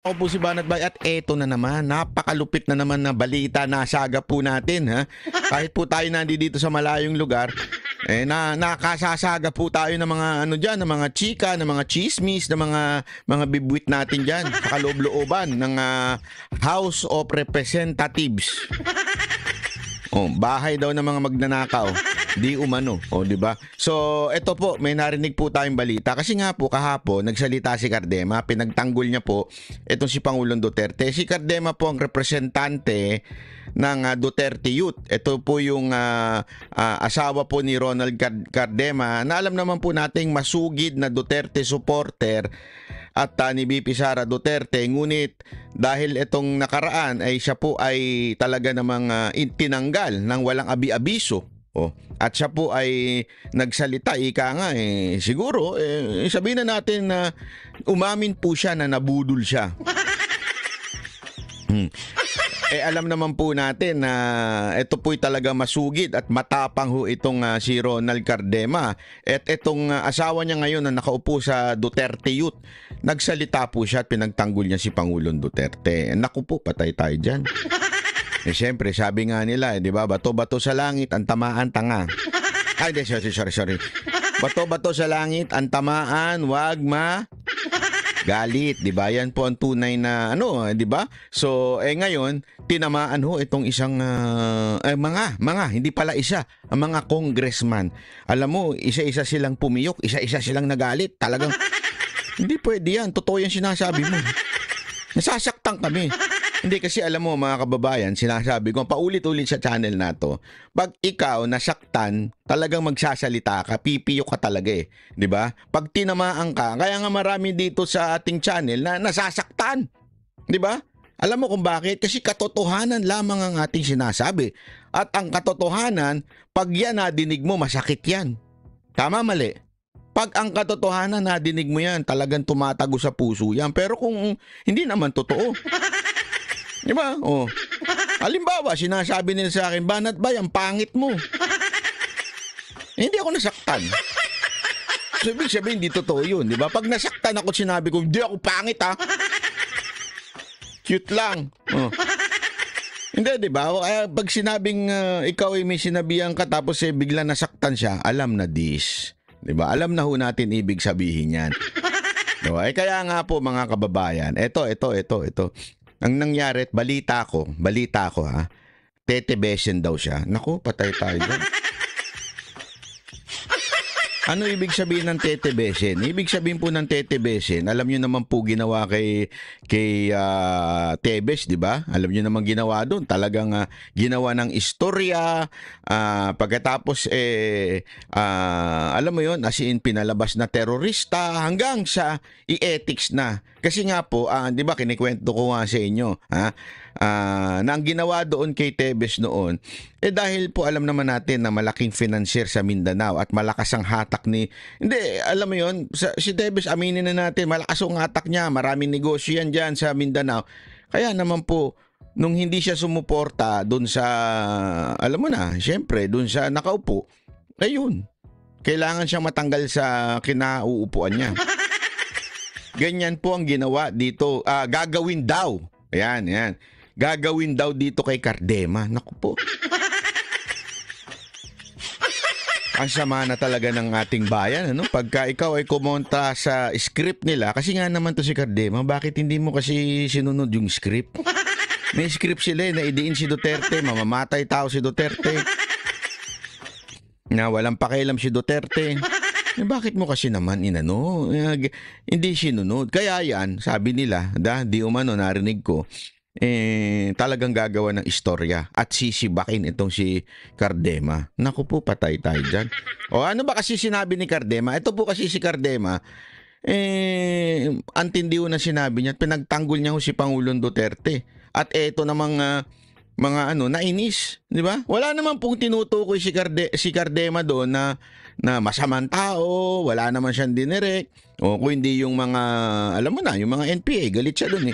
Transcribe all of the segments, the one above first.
Ako po si Banat Bay at eto na naman, napakalupit na naman na balita na saga po natin. Ha? Kahit po tayo nandito sa malayong lugar, nakasasaga po tayo ng mga ano dyan, ng mga chika, ng mga chismis, ng mga bibwit natin dyan sa kaloob-looban ng House of Representatives. Bahay daw ng mga magnanakaw. Di umano, di ba? So, ito po, may narinig po tayong balita. Kasi nga po, kahapon, nagsalita si Cardema, pinagtanggol niya po itong si Pangulong Duterte. Si Cardema po ang representante ng Duterte Youth. Ito po yung asawa po ni Ronald Cardema, na alam naman po nating masugid na Duterte supporter at ni BP Sara Duterte. Ngunit dahil itong nakaraan ay siya po ay talaga namang tinanggal ng walang abi-abiso. At siya po ay nagsalita, ika nga siguro sabihin na natin na umamin po siya na nabudol siya. Alam naman po natin na ito po'y talaga masugid at matapang ho itong si Ronald Cardema. At itong asawa niya ngayon na nakaupo sa Duterte Youth, nagsalita po siya at pinagtanggol niya si Pangulong Duterte. Naku po, patay tayo dyan. Siyempre, sabi nga nila, di ba, bato-bato sa langit, ang tamaan tanga. Ay, sorry. Bato-bato sa langit, ang tamaan, wag galit, di ba? Yan po ang tunay na di ba? So, ngayon, tinamaan ho itong isang mga, hindi pala isa, ang mga congressman. Alam mo, isa-isa silang pumiyok, isa-isa silang nagalit. Talagang hindi pwede yan. Totoo yan sinasabi mo. Nasasaktan kami. Hindi kasi alam mo mga kababayan, sinasabi ko paulit-ulit sa channel na to, pag ikaw nasaktan, talagang magsasalita ka, pipiyok ka talaga di ba? Pag tinamaan ka, kaya nga marami dito sa ating channel na nasasaktan. Di ba? Alam mo kung bakit? Kasi katotohanan lamang ang ating sinasabi. At ang katotohanan, pag yan nadinig mo, masakit yan. Tama, mali? Pag ang katotohanan nadinig mo yan, talagang tumatago sa puso yan. Pero kung hindi naman totoo, di ba? Halimbawa, sinasabi nila sa akin, Banat Bay, ang pangit mo. Hindi ako nasaktan. So, ibig sabihin, hindi totoo yun, di ba? Pag nasaktan ako, sinabi ko, hindi ako pangit, ha? Cute lang. Hindi, di ba? Pag sinabing ikaw ay may sinabihan ka, tapos bigla nasaktan siya, alam na this. Di ba? Alam na ho natin ibig sabihin yan. Diba? Kaya nga po, mga kababayan, ito. Ang nangyari, balita ko ha, tetebesen daw siya. Naku, patay tayo dyan. Ano ibig sabihin ng tetebesen? Ibig sabihin po ng tetebesen, alam nyo naman po ginawa kay Tebes, di ba? Alam nyo naman ginawa doon. Talagang ginawa ng istorya, pagkatapos alam mo yun, as in pinalabas na terorista hanggang sa i-ethics na. Kasi nga po, di ba, kinikwento ko nga sa inyo, na ang ginawa doon kay Tebes noon, dahil po alam naman natin na malaking financier sa Mindanao at malakas ang hatak hindi, alam mo yun, si Tebes, aminin na natin, malakas ang hatak niya, maraming negosyo yan dyan sa Mindanao. Kaya naman po, nung hindi siya sumuporta doon sa, alam mo na, syempre, doon sa nakaupo, ayun, kailangan siyang matanggal sa kinauupuan niya. Ganyan po ang ginawa dito. Gagawin daw. Ayan. Gagawin daw dito kay Cardema. Naku po. Ang sama na talaga ng ating bayan. Pagka ikaw ay kumontra sa script nila, kasi nga naman to si Cardema, bakit hindi mo kasi sinunod yung script? May script sila na idiin si Duterte, mamamatay tao si Duterte. Na walang pakialam si Duterte. Bakit mo kasi naman hindi sinunod? Kaya yan, sabi nila, di umano narinig ko, talagang gagawa ng istorya at sisibakin itong si Cardema. Naku po, patay tayo dyan. Ano ba kasi sinabi ni Cardema? Ito po kasi si Cardema, antindi na sinabi niya, pinagtanggol niya si Pangulong Duterte. At eto namang mga nainis, di ba? Wala naman pong tinutukoy si Cardema doon na masamang tao, wala naman siyang dinirek. Kung hindi yung mga, alam mo na, yung mga NPA, galit siya doon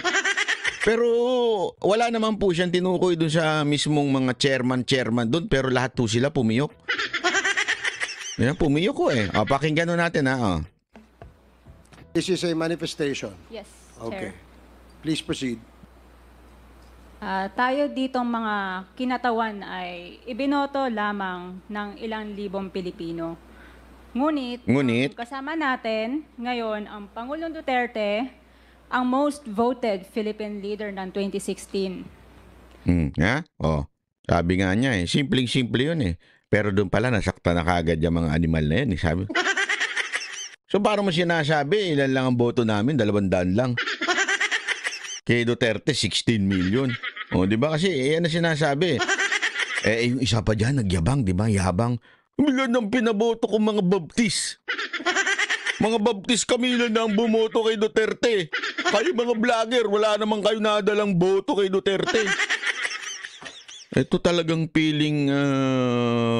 Pero wala naman po siyang tinukoy doon sa mismong mga chairman doon, pero lahat po sila pumiyok. Pumiyok ko pakinggan natin This is a manifestation. Yes, Okay. Chair. Please proceed. Tayo ditong mga kinatawan ay ibinoto lamang ng ilang libong Pilipino. Ngunit, Ngunit? ang kasama natin ngayon ang Pangulong Duterte, ang most voted Philippine leader ng 2016. Ha? Oh, sabi nga niya simpleng-simple yun Pero doon pala nasakta na kagad yung mga animal na yan sabi. So para mo sinasabi, ilan lang ang boto namin, 200 lang. Kay Duterte, 16 million. O, di ba? Kasi, yan na sinasabi. Yung isa pa dyan, nagyabang, di ba? Yabang. Ilan ang pinaboto ko mga baptis. Mga baptis kami ilan na ang bumoto kay Duterte. Kayo mga vlogger, wala naman kayo nadalang boto kay Duterte. Ito talagang feeling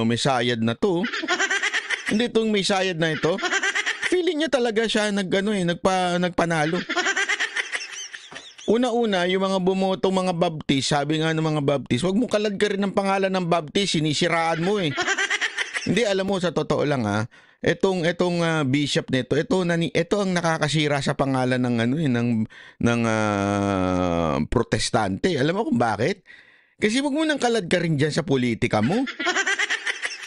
may sayad na to. Hindi itong may sayad na ito. Feeling niya talaga siya nagpanalo. Una-una, yung mga bumotong mga baptist, sabi nga ng mga baptist, wag mo kalad ka rin ng pangalan ng baptist, sinisiraan mo Hindi, alam mo, sa totoo lang etong bishop nito, ito ang nakakasira sa pangalan ng protestante. Alam mo kung bakit? Kasi wag mo nang kalad ka rin dyan sa politika mo.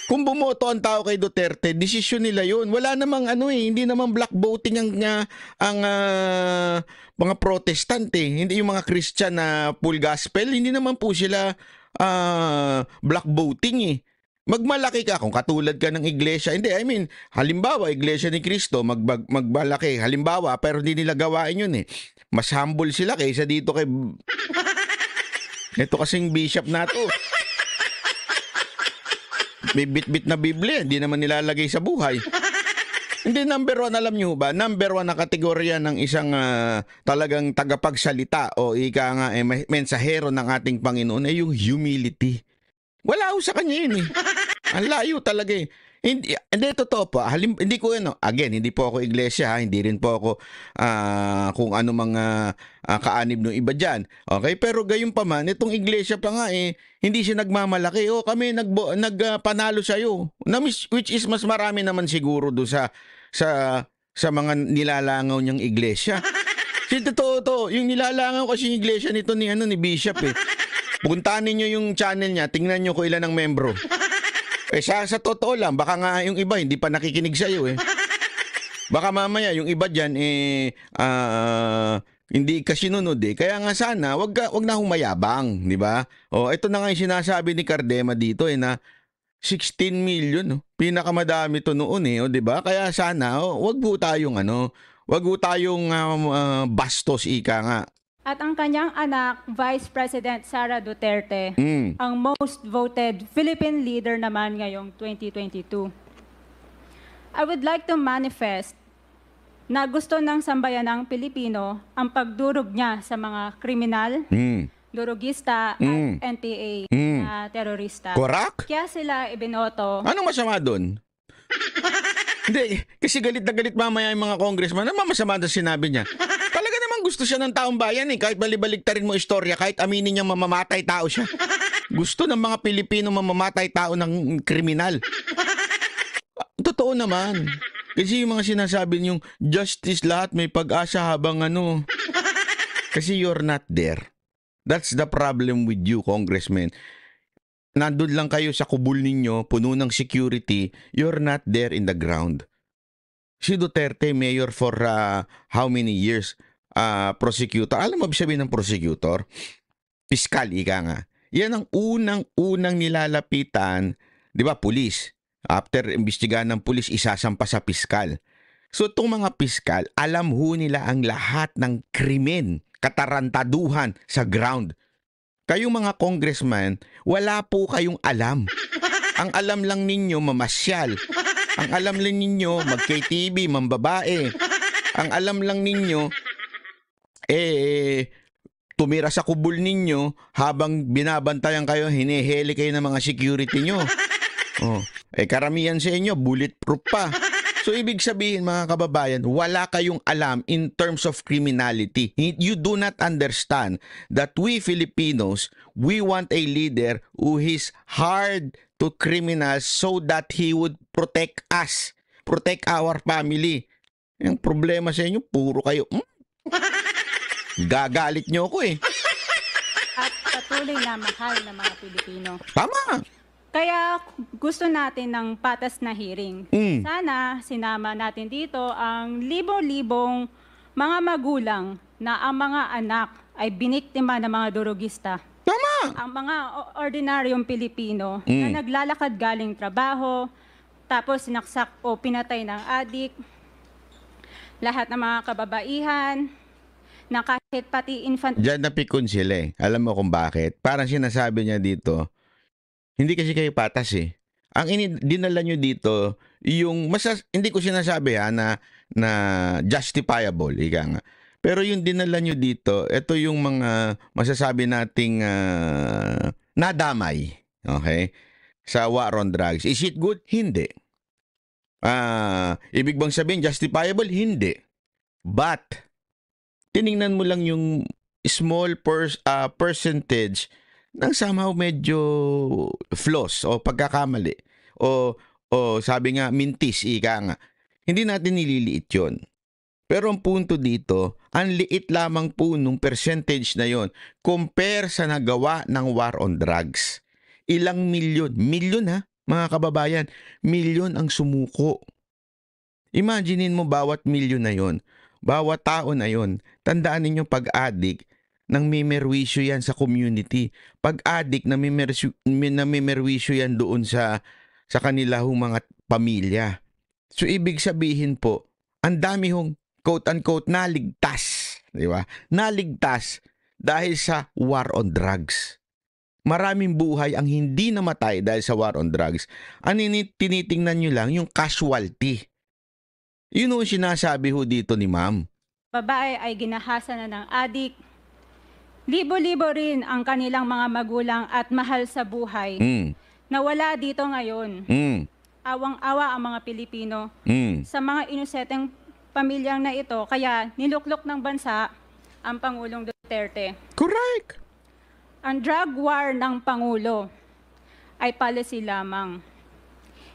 Kung bumoto ang tao kay Duterte, desisyon nila yun. Wala namang hindi namang black voting ang mga protestant Hindi yung mga Christian na full gospel, hindi naman po sila black voting Magmalaki ka kung katulad ka ng iglesia. Hindi, I mean, halimbawa, iglesia ni Cristo, magmalaki. Halimbawa, pero hindi nila gawain yun Mas humble sila kaysa dito kay... Ito kasing bishop na to. May bit-bit na Biblia, hindi naman nilalagay sa buhay. Hindi, number one, alam nyo ba? Number one na kategorya ng isang talagang tagapagsalita o ika nga mensahero ng ating Panginoon ay yung humility. Wala ho sa kanya yun Ang layo talaga Hindi totoo po. Hindi ko again, hindi po ako iglesia hindi rin po ako kung ano mga kaanib ng iba dyan. Okay, pero gayon pa man, itong iglesia pa nga hindi siya nagmamalaki. Kami nagpanalo sa iyo. Which is mas marami naman siguro do sa mga nilalangaw niyang iglesia. Kasi totoo to, yung nilalangaw kasi yung iglesia nito ni Bishop Puntahan niyo yung channel niya, tingnan niyo kung ilan ang membro. Sa totoo lang, baka nga yung iba hindi pa nakikinig sa iyo Baka mamaya yung iba diyan hindi kasinunod Kaya nga sana wag na humayabang, di ba? Ito na nga yung sinasabi ni Cardema dito na 16 million, pinakamadami to noon di ba? Kaya sana wag po tayong bastos ika nga. At ang kanyang anak, Vice President Sara Duterte, ang most voted Philippine leader naman ngayong 2022. I would like to manifest na gusto ng sambayanang Pilipino ang pagdurog niya sa mga kriminal, durugista at NPA na terorista. Correct? Kaya sila ibinoto. Anong masama doon? Hindi, kasi galit na galit mamaya yung mga congressman. Ano masama doon sinabi niya? Talaga naman gusto siya ng taong bayan kahit balibaligtarin mo istorya, kahit aminin niya mamamatay tao siya. Gusto ng mga Pilipino mamamatay tao ng kriminal. Totoo naman. Kasi yung mga sinasabi niyong justice lahat may pag-asa habang Kasi you're not there. That's the problem with you, congressman. Nandun lang kayo sa kubul ninyo, puno ng security, you're not there in the ground. Si Duterte, mayor for how many years? Prosecutor. Alam mo ba sabihin ng prosecutor? Piskal, ika nga. Yan ang unang nilalapitan, di ba, pulis. After imbestigahan ng pulis, isasampa sa piskal. So itong mga piskal, alam ho nila ang lahat ng krimen, katarantaduhan sa ground. Kayong mga congressman, wala po kayong alam. Ang alam lang ninyo, mamasyal. Ang alam lang ninyo, mag-KTV, mambabae. Ang alam lang ninyo, tumira sa kubul ninyo habang binabantayan kayo, hiniheli kayo ng mga security nyo. Karamihan sa inyo, bulletproof pa. So, ibig sabihin mga kababayan, wala kayong alam in terms of criminality. You do not understand that we Filipinos, we want a leader who is hard to criminals so that he would protect us, protect our family. Yung problema sa inyo, puro kayo, Gagalit nyo ako eh. at patuloy na mahal ng mga Pilipino. Tama. Kaya gusto natin ng patas na hearing. Sana sinama natin dito ang libo-libong mga magulang na ang mga anak ay biniktima ng mga durugista. Tama. Ang mga ordinaryong Pilipino na naglalakad galing trabaho, tapos sinaksak o pinatay ng adik, lahat ng mga kababaihan, na kahit pati infant... Diyan napikon sila eh. Alam mo kung bakit? Parang sinasabi niya dito, hindi kasi kayo patas eh. Ang dinala nyo dito, yung, hindi ko sinasabi na justifiable, ika nga. Pero yung dinala nyo dito, ito yung mga masasabi nating nadamay, okay? Sa war on drugs. Is it good? Hindi. Ibig bang sabihin justifiable? Hindi. But, tiningnan mo lang yung small percentage ng somehow medyo flaws o pagkakamali o sabi nga mintis, ika nga. Hindi natin nililiit yun. Pero ang punto dito, ang liit lamang po nung percentage na yon compare sa nagawa ng war on drugs. Ilang milyon ha, mga kababayan, milyon ang sumuko. Imaginein mo bawat milyon na yon, bawat tao na yon, tandaan ninyo pag-addict, nang mimerwisyo yan sa community. Pag-addict, namimerwisyo yan doon sa kanila hong mga pamilya. So, ibig sabihin po, ang dami hong quote-unquote naligtas. Di ba? Naligtas dahil sa war on drugs. Maraming buhay ang hindi namatay dahil sa war on drugs. Tinitingnan nyo lang yung casualty. Yun ang sinasabi ho dito ni ma'am. Babae ay ginahasa na ng adik. Libo-libo rin ang kanilang mga magulang at mahal sa buhay na wala dito ngayon. Awang-awa ang mga Pilipino sa mga inuseteng pamilyang na ito, kaya niluklok ng bansa ang Pangulong Duterte. Correct. Ang drug war ng Pangulo ay policy lamang.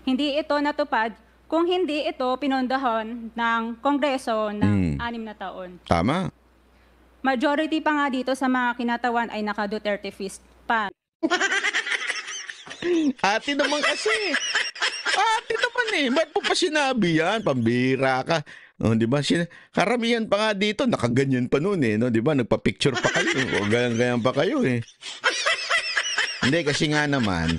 Hindi ito natupad kung hindi ito pinondohan ng Kongreso ng 6 na taon. Tama. Majority pa nga dito sa mga kinatawan ay naka-Duterte fist pa. Ate naman kasi. Ate naman eh. Ba't mo pa sinabi yan? Pambira ka. Di ba? Karamihan pa nga dito, nakaganyan pa noon eh. No? Di ba? Nagpa-picture pa kayo. O ganyan pa kayo eh. Hindi, kasi nga naman,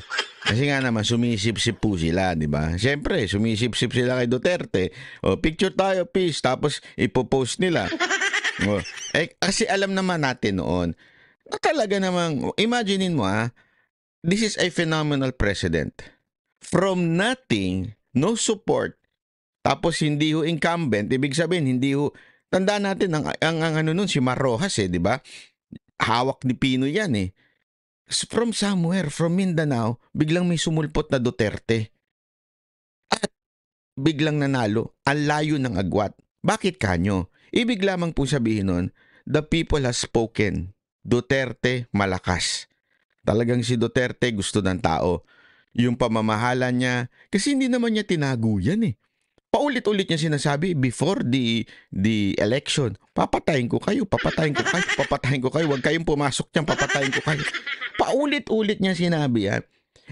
sumisip-sip po sila, di ba? Siyempre, sumisip-sip sila kay Duterte. O, picture tayo, peace. Tapos, ipopost nila. Kasi alam naman natin noon na talaga namang, imaginein mo this is a phenomenal president. From nothing, no support, tapos hindi ho incumbent, ibig sabihin, hindi ho, tandaan natin, ang ano nun, si Mar Rojas di ba? Hawak ni Pino yan eh. From somewhere, from Mindanao, biglang may sumulpot na Duterte. At biglang nanalo, ang layo ng agwat. Bakit kanyo? Ibig lamang po sabihin nun, the people has spoken. Duterte malakas. Talagang si Duterte gusto ng tao. Yung pamamahala niya, kasi hindi naman niya tinago yan eh. Paulit-ulit niya sinasabi before the election, papatayin ko kayo, huwag kayong pumasok diyan, papatayin ko kayo. Paulit-ulit niya sinabi yan.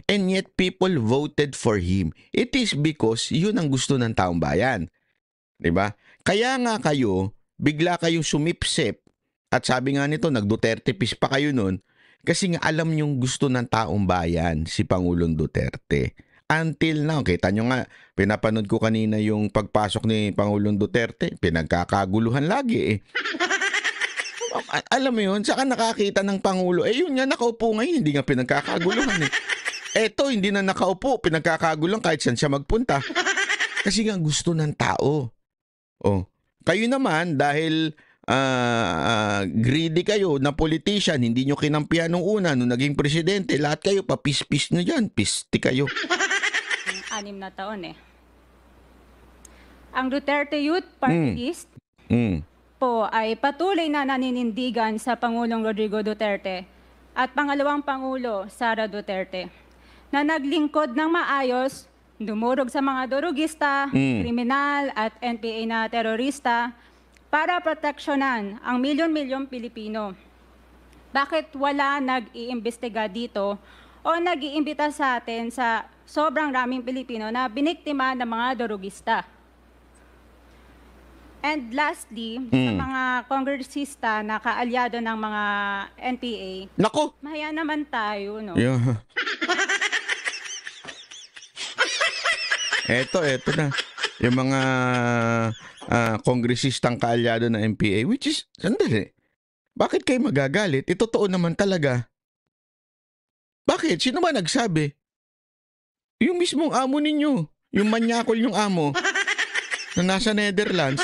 And yet people voted for him. It is because yun ang gusto ng taong bayan. 'Di ba? Kaya nga kayo, bigla kayong sumipsip at sabi nga nito, nag-Duterte peace pa kayo nun kasi nga alam niyong gusto ng taong bayan si Pangulong Duterte. Until now, kita nyo nga, pinapanood ko kanina yung pagpasok ni Pangulong Duterte, pinagkakaguluhan lagi eh. Alam mo yun, saka nakakita ng Pangulo, yun nga nakaupo ngayon, hindi nga pinagkakaguluhan eh. Eto, hindi na nakaupo, pinagkakaguluhan kahit saan siya magpunta. Kasi nga gusto ng tao. Oh, kayo naman dahil greedy kayo na politician, hindi nyo kinampihan nung una, nung naging presidente, lahat kayo papis-pis nyo dyan, pisti kayo. 6 na taon eh. Ang Duterte Youth Party List po ay patuloy na naninindigan sa Pangulong Rodrigo Duterte at pangalawang Pangulo, Sara Duterte, na naglingkod ng maayos, dumurog sa mga durugista, kriminal at NPA na terorista, para proteksyonan ang milyon-milyong Pilipino. Bakit wala nag-iimbestiga dito o nag-iimbita sa atin sa sobrang raming Pilipino na biniktima ng mga durugista? And lastly, sa mga kongresista na kaalyado ng mga NPA, Nako! mahaya naman tayo, no? Yeah. Eto na. Yung mga kongresistang kaalyado ng NPA, which is, sandali, bakit kayo magagalit? Totoo naman talaga. Bakit? Sino ba nagsabi? Yung mismong amo ninyo. Yung manyakol yung amo na nasa Netherlands.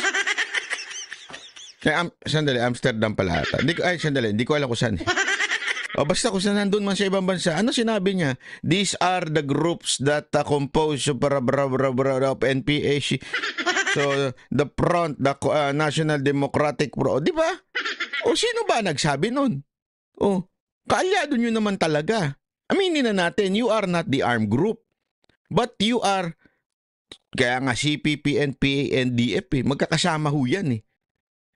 Sandali, Amsterdam pala ata. Hindi ko alam kung saan. O basta kung saan nandun man sa ibang bansa. Ano sinabi niya? These are the groups that compose of NPA. So, the front, the National Democratic Di ba? O sino ba nagsabi nun? O, kaalyado nyo naman talaga. Aminin na natin, you are not the armed group. But you are, kaya nga CPP, NPA, NDF magkakasama ho yan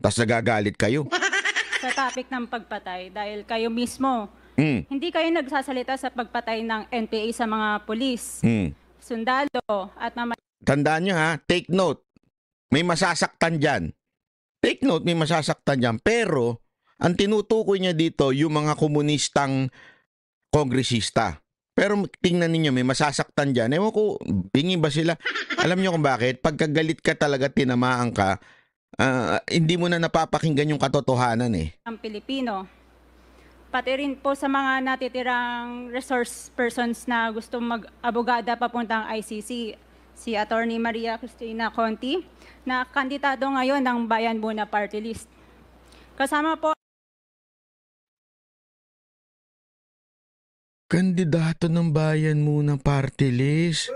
Tapos nagagalit kayo. Sa topic ng pagpatay, dahil kayo mismo, hindi kayo nagsasalita sa pagpatay ng NPA sa mga pulis, sundalo, at mga... Tandaan nyo take note, may masasaktan dyan. Take note, may masasaktan dyan. Pero, ang tinutukoy niya dito, yung mga komunistang kongresista. Pero tingnan ninyo, may masasaktan dyan. Ewan ko, bingi ba sila? Alam nyo kung bakit? Pagkagalit ka talaga, tinamaan ka, hindi mo na napapakinggan yung katotohanan Ang Pilipino. Pati rin po sa mga natitirang resource persons na gusto mag-abogada papuntang ICC, si Attorney Maria Cristina Conti, na kandidato ngayon ng Bayan Muna Party List. Kasama po kandidato ng Bayan Muna Party List.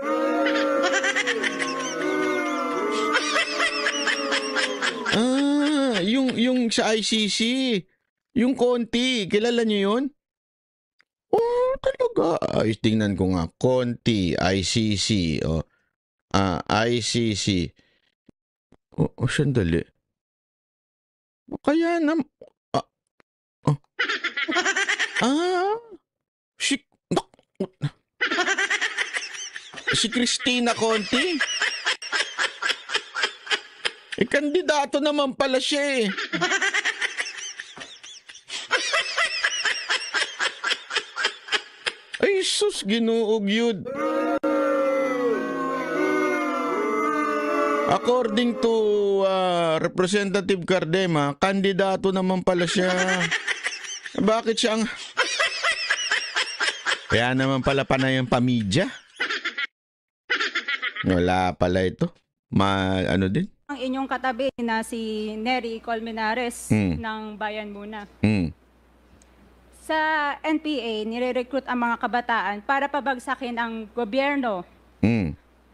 Yung sa ICC, yung Conti, kilala niyo yun? Oh, talaga. Ay, tingnan ko nga. Conti, ICC, ICC. Sandali. Kaya si Cristina Conti. Kandidato naman pala siya Ay, sus, ginuog yun. According to Representative Cardema, kandidato naman pala siya. Bakit siya Kaya naman pala panay ang pamidya. Wala pala ito. Din? ang inyong katabi na si Nery Colmenares ng Bayan Muna. Sa NPA, nire-recruit ang mga kabataan para pabagsakin ang gobyerno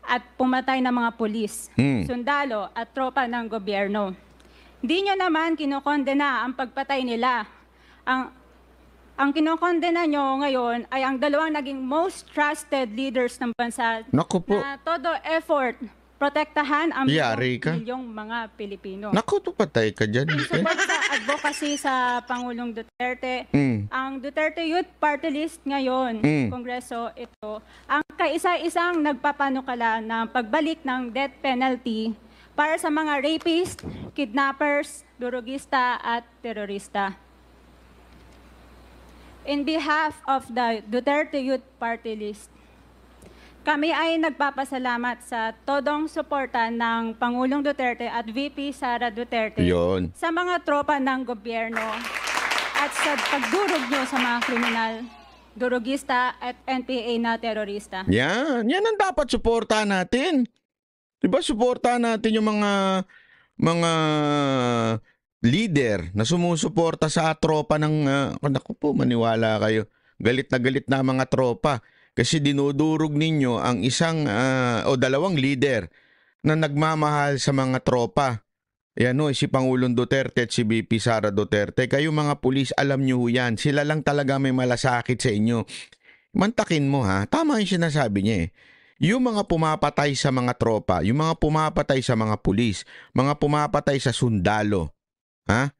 at pumatay ng mga pulis, sundalo at tropa ng gobyerno. Hindi nyo naman kinokondena ang pagpatay nila. Ang kinokondena nyo ngayon ay ang dalawang naging most trusted leaders ng bansa Naku po. na todo effort protektahan ang Yari ka. milyong mga Pilipino. Naku, patay ka dyan. Support sa advocacy sa Pangulong Duterte, ang Duterte Youth Party List ngayon, Kongreso, ito, ang kaisa-isang nagpapanukala ng pagbalik ng death penalty para sa mga rapist, kidnappers, durugista at terorista. In behalf of the Duterte Youth Party List, kami ay nagpapasalamat sa todong suporta ng Pangulong Duterte at VP Sara Duterte Yun. sa mga tropa ng gobyerno at sa pagdurog nyo sa mga kriminal, durugista at NPA na terorista. Yan ang dapat suportahan natin. Diba suportahan natin yung mga leader na sumusuporta sa tropa ng, naku po, maniwala kayo. Galit na mga tropa. Kasi dinudurog ninyo ang isang o dalawang leader na nagmamahal sa mga tropa. Yan si Pangulong Duterte at si VP Sara Duterte. Kayo mga pulis, alam nyo yan. Sila lang talaga may malasakit sa inyo. Mantakin mo tama yung sinasabi niya Yung mga pumapatay sa mga tropa, yung mga pumapatay sa mga pulis, mga pumapatay sa sundalo, ha?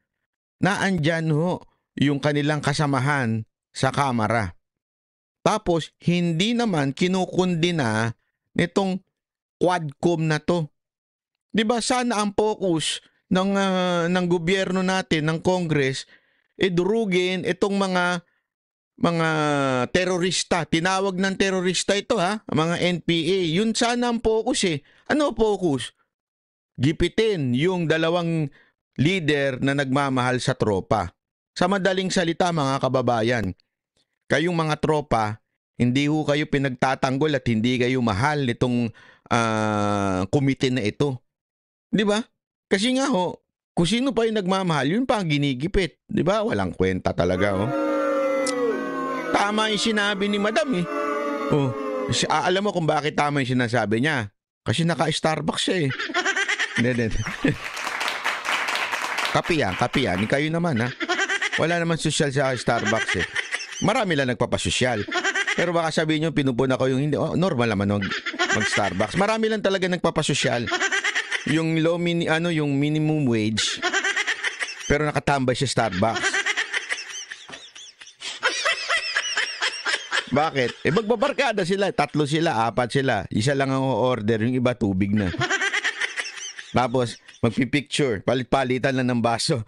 Naandyan ho yung kanilang kasamahan sa Kamara. Tapos, hindi naman kinukundina nitong Quadcom na to. 'Di ba sana ang focus ng gobyerno natin, ng Congress, durugin itong mga terorista. Tinawag ng terorista ito mga NPA. Yun sana ang focus eh. Ano focus? Gipitin yung dalawang leader na nagmamahal sa tropa. Sa madaling salita mga kababayan, kayong mga tropa, hindi ho kayo pinagtatanggol at hindi kayo mahal nitong komite na ito. 'Di ba? Kasi nga ho, kung sino pa yung nagmamahal, yun pa ang ginigipit. 'Di ba? Walang kwenta talaga Tama yung sinabi ni Madam eh. Alam mo kung bakit tama yung sinasabi niya? Kasi naka-Starbucks siya eh. Hindi. Kape yan. Kayo naman Wala naman sosyal sa Starbucks eh. Marami lang nagpapasosyal. Pero baka sabihin nyo, pinupuna ko yung hindi. Normal naman mag-Starbucks. Marami lang talaga nagpapasosyal. Yung yung minimum wage. Pero nakatambay sa Starbucks. Bakit? Magbabarkada sila. 3 sila, 4 sila. Isa lang ang order. Yung iba tubig na. Tapos, magpipicture. Palit-palitan lang ng baso.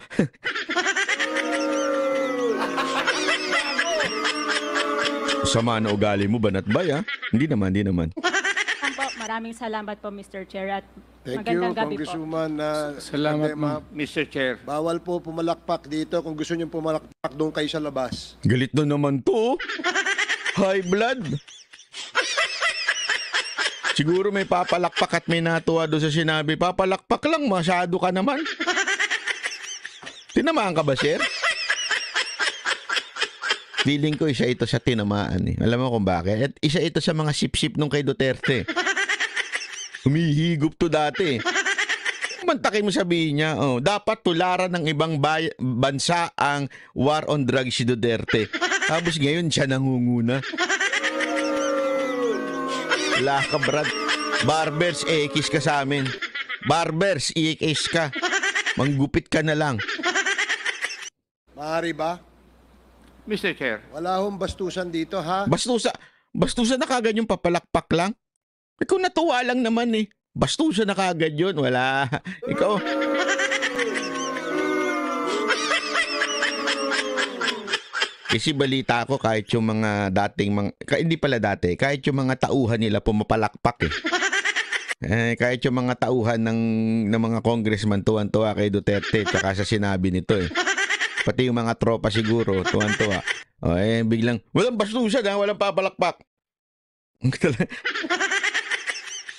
Sama na ugali mo, banat bay Hindi naman. Maraming salamat po, Mr. Chair, at Thank you, magandang gabi po. Congresswoman. Salamat, Cardema. Mr. Chair. Bawal po pumalakpak dito. Kung gusto niyo pumalakpak, doon kayo sa labas. Galit na naman to. High blood. Siguro may papalakpak at may natuwa doon sa sinabi. Papalakpak lang, masyado ka naman. Tinamaan ka ba, sir? Feeling ko isa ito sa tinamaan eh. Alam mo kung bakit? At isa ito sa mga sip-sip nung kay Duterte. Humihigop to dati. Mantakin mo sabihin niya, dapat tularan ng ibang bansa ang war on drugs si Duterte. Tapos ngayon siya nangunguna. Wala ka, Brad. Barbers, iikis ka sa amin. Barbers, iikis ka. Manggupit ka na lang. Maaari ba? Mr. Chair. Wala hong bastusan dito, ha? Bastusan na kagad yung papalakpak lang. Ikaw natuwa lang naman eh. Bastusan na kagad yun. Wala. Ikaw. Kasi balita ko kahit yung mga hindi pala dati, kahit yung mga tauhan nila pumapalakpak eh. Kahit yung mga tauhan ng mga congressman tuwan-tuwa kay Duterte tsaka sa sinabi nito eh. Pati yung mga tropa siguro, tuwan-tuwa. Biglang, walang bastusan walang papalakpak.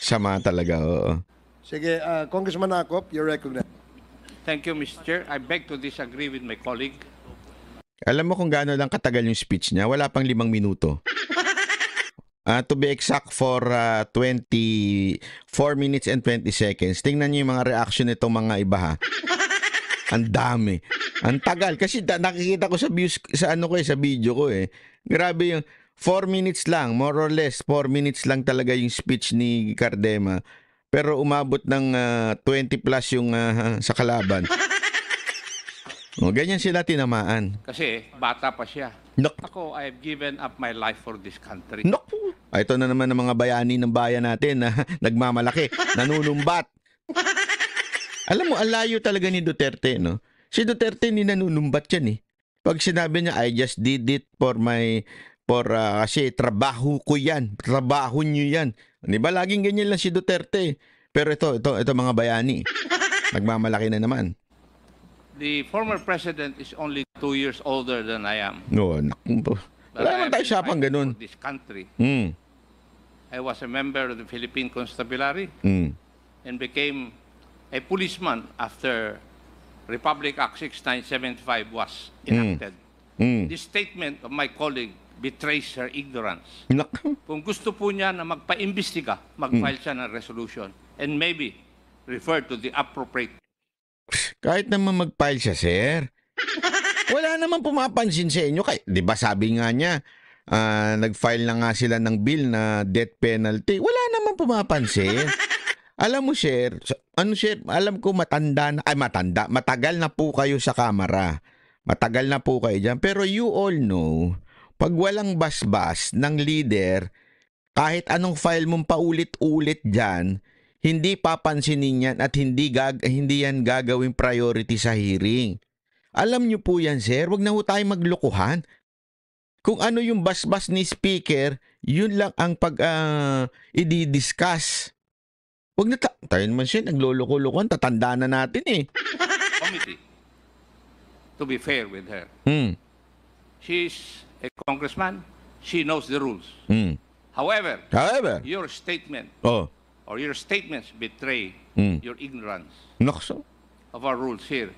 Sama talaga, oo. Sige, Congressman Acop, you're recognized. Thank you, Mr. Chair. I beg to disagree with my colleague. Alam mo kung gaano lang katagal yung speech niya? Wala pang 5 minuto. To be exact, for 24 minutes and 20 seconds. Tingnan niyo yung mga reaction nitong mga iba Ang dami. Ang tagal. Kasi nakikita ko sa views, sa video ko eh. Grabe yung 4 minutes lang, more or less 4 minutes lang talaga yung speech ni Cardema. Pero umabot ng 20 plus yung sa kalaban. Ganyan sila tinamaan. Kasi bata pa siya. Ako, I have given up my life for this country. Ito na naman ang mga bayani ng bayan natin na nagmamalaki, nanunumbat. Alam mo, ang layo talaga ni Duterte, no? Si Duterte ni nanunumbat yan eh. Pag sinabi niya, I just did it kasi trabaho ko yan. Trabaho niyo yan. Di ba? Laging ganyan lang si Duterte. Pero ito mga bayani. Nagmamalaki na naman. The former president is only 2 years older than I am. No, wala naman tayo sapang ganun. For this country. Mm. I was a member of the Philippine Constabulary and became a policeman after Republic Act 6975 was enacted. This statement of my colleague betrays her ignorance. Kung gusto po niya na magpa-imbestiga, mag-file siya ng resolution and maybe refer to the appropriate. Kahit naman mag-file siya, sir. Wala naman pumapansin sa inyo. Di ba sabi nga niya, nag-file na nga sila ng bill na death penalty. Wala naman pumapansin. Alam mo, sir, alam ko matagal na po kayo sa kamera. Matagal na po kayo dyan. Pero you all know, pag walang basbas ng leader, kahit anong file mong paulit-ulit dyan, hindi papansinin yan at hindi yan gagawing priority sa hearing. Alam nyo po yan, sir. Wag na ho tayo maglokohan. Kung ano yung basbas ni speaker, yun lang ang i-discuss. Wag na tayo naman siya, nagloloko-lokohan, tatanda na natin eh. Committee, to be fair with her. She's a congressman. She knows the rules. However, your statement or your statements betray your ignorance Nakso. of our rules here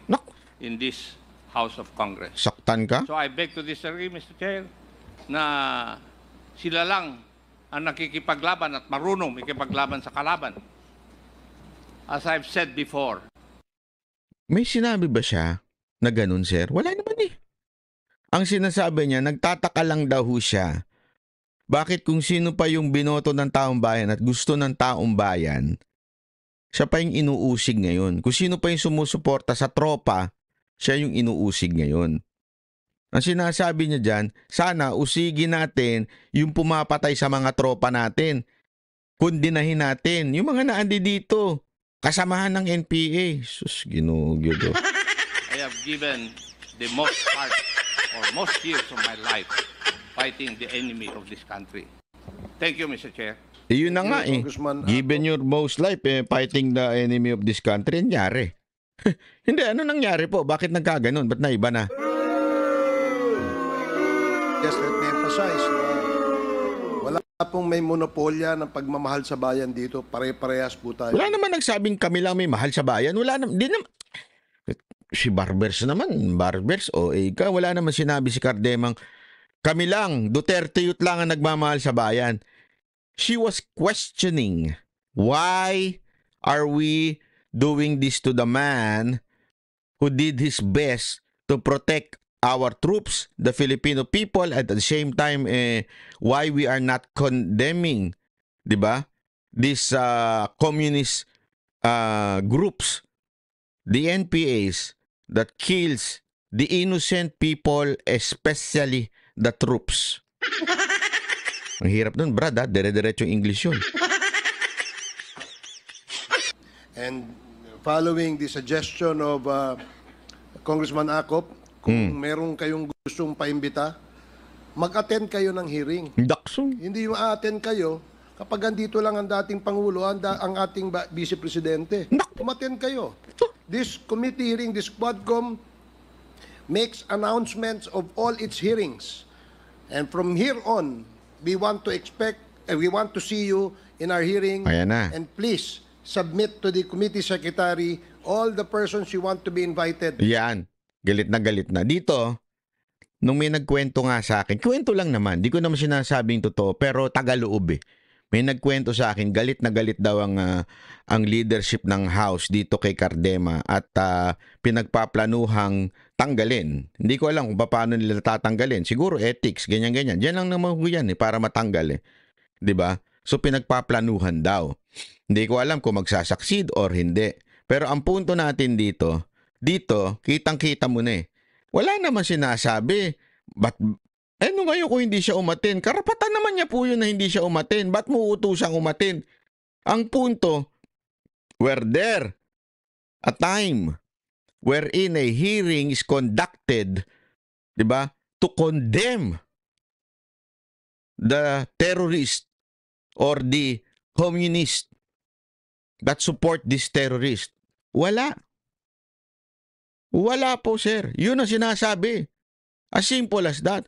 in this House of Congress. Saktan ka? So I beg to disagree, Mr. Chair, na sila lang ang nakikipaglaban at marunong makipaglaban sa kalaban. As I've said before. May sinabi ba siya na ganun, sir? Wala naman eh. Ang sinasabi niya, nagtataka lang daw siya. Bakit kung sino pa yung binoto ng taong bayan at gusto ng taong bayan, siya pa yung inuusig ngayon. Kung sino pa yung sumusuporta sa tropa, siya yung inuusig ngayon. Ang sinasabi niya dyan, sana usigin natin yung pumapatay sa mga tropa natin. Kundinahin natin yung mga naandi dito. Kasamahan ng NPA. Sus, ginugyo. I have given the most part or most years of my life fighting the enemy of this country. Thank you, Mr. Chair. Yun na nga eh. Congressman Given your most life, fighting the enemy of this country, nangyari. Hindi, ano nangyari po? Bakit nagkaganon? Ba't naiba na? Yes, let me emphasize na wala pong may monopolya ng pagmamahal sa bayan dito. Pare-parehas po tayo. Wala naman nagsabing kami lang may mahal sa bayan. Wala naman. Di naman. Si Barbers naman. Barbers o ka. Wala naman sinabi si Cardemang. Kami lang. Duterte Youth lang ang nagmamahal sa bayan. She was questioning why are we doing this to the man who did his best to protect our troops, the Filipino people, at the same time, why we are not condemning, di ba? These communist groups, the NPAs that kills the innocent people, especially the troops. Ang hirap nun, brad, ha? Dire-diretso yung English yun. And following the suggestion of Congressman Acop, kung meron kayong gustong paimbita, mag-attend kayo ng hearing. Dakso. Hindi yung a-attend kayo kapag andito lang ang dating Pangulo, ang ating Vice Presidente. Umattend kayo. This committee hearing, this Quadcom, makes announcements of all its hearings. And from here on, we want to see you in our hearing. Ayan na. And please, submit to the committee secretary all the persons you want to be invited. Yan. Galit na galit na. Dito, nung may nagkwento nga sa akin, kwento lang naman, di ko naman sinasabing totoo, pero tagaloob eh. May nagkwento sa akin, galit na galit daw ang leadership ng House dito kay Cardema at pinagpaplanuhang tanggalin. Hindi ko alam kung paano nila tatanggalin. Siguro ethics, ganyan-ganyan. Diyan lang naman ko yan para matanggal eh. Diba? So pinagpaplanuhan daw. Hindi ko alam kung magsasucceed or hindi. Pero ang punto natin dito, kitang-kita mo na eh. Wala naman sinasabi. Ano ngayon kung hindi siya umatin? Karapatan naman niya po yun na hindi siya umatin. Ba't mo utusang umatin? Ang punto, were there a time wherein a hearing is conducted, di ba, to condemn the terrorist or the communist that support this terrorist? Wala. Wala po, sir. Yun ang sinasabi. As simple as that.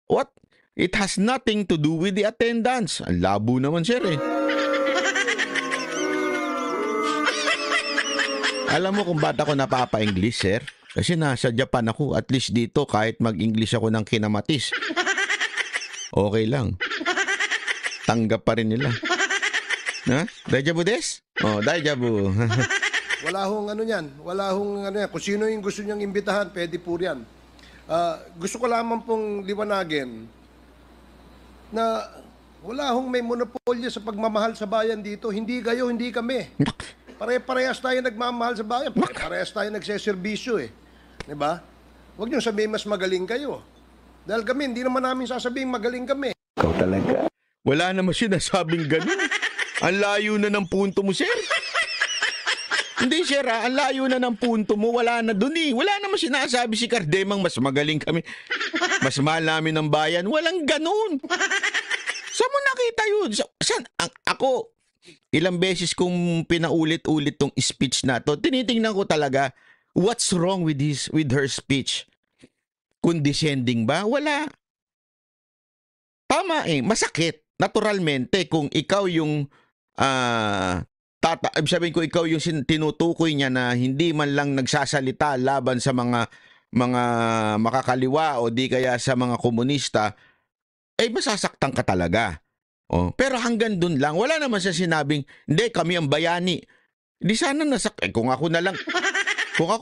What? It has nothing to do with the attendance. Ang labo naman, sir eh. Alam mo kung ba't ako napapa-English, sir? Kasi nasa Japan ako. At least dito, kahit mag-English ako ng kinamatis. Okay lang. Tanggap pa rin nila. Ha? Daijabo des? Oh, daijabo. Wala hong ano yan. Wala hong ano yan. Kung sino yung gusto niyang imbitahan, pwede po yan. Gusto ko lamang pong liwanagin na Wala hong may monopolyo sa pagmamahal sa bayan dito. Hindi kayo, hindi kami. Pare-parehas tayo nagmamahal sa bayan. Pare-parehas tayo nagseserbisyo eh. Diba? Huwag niyo sabihin mas magaling kayo. Dahil kami, hindi naman namin sasabihin magaling kami. Wala naman sinasabing ganun. Ang layo na ng punto mo, sir. Hindi, sir, ang layo na ng punto mo. Wala na dun eh. Wala naman sinasabi si Cardemang mas magaling kami. Mas mahal namin ng bayan. Walang ganun. Saan mo nakita yun? Ako, ilang beses kong pinaulit-ulit tong speech na to, tinitingnan ko talaga, what's wrong with her speech? Condescending ba? Wala. Tama eh, masakit. Naturalmente, kung ikaw yung sabihin ko ikaw yung tinutukoy niya na hindi man lang nagsasalita laban sa mga makakaliwa o di kaya sa mga komunista, eh masasaktan ka talaga. Oh, pero hanggang dun lang, wala naman siya sinabing, hindi, kami ang bayani. Di sana kung ako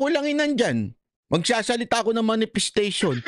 lang nandyan, magsasalita ako ng manifestation.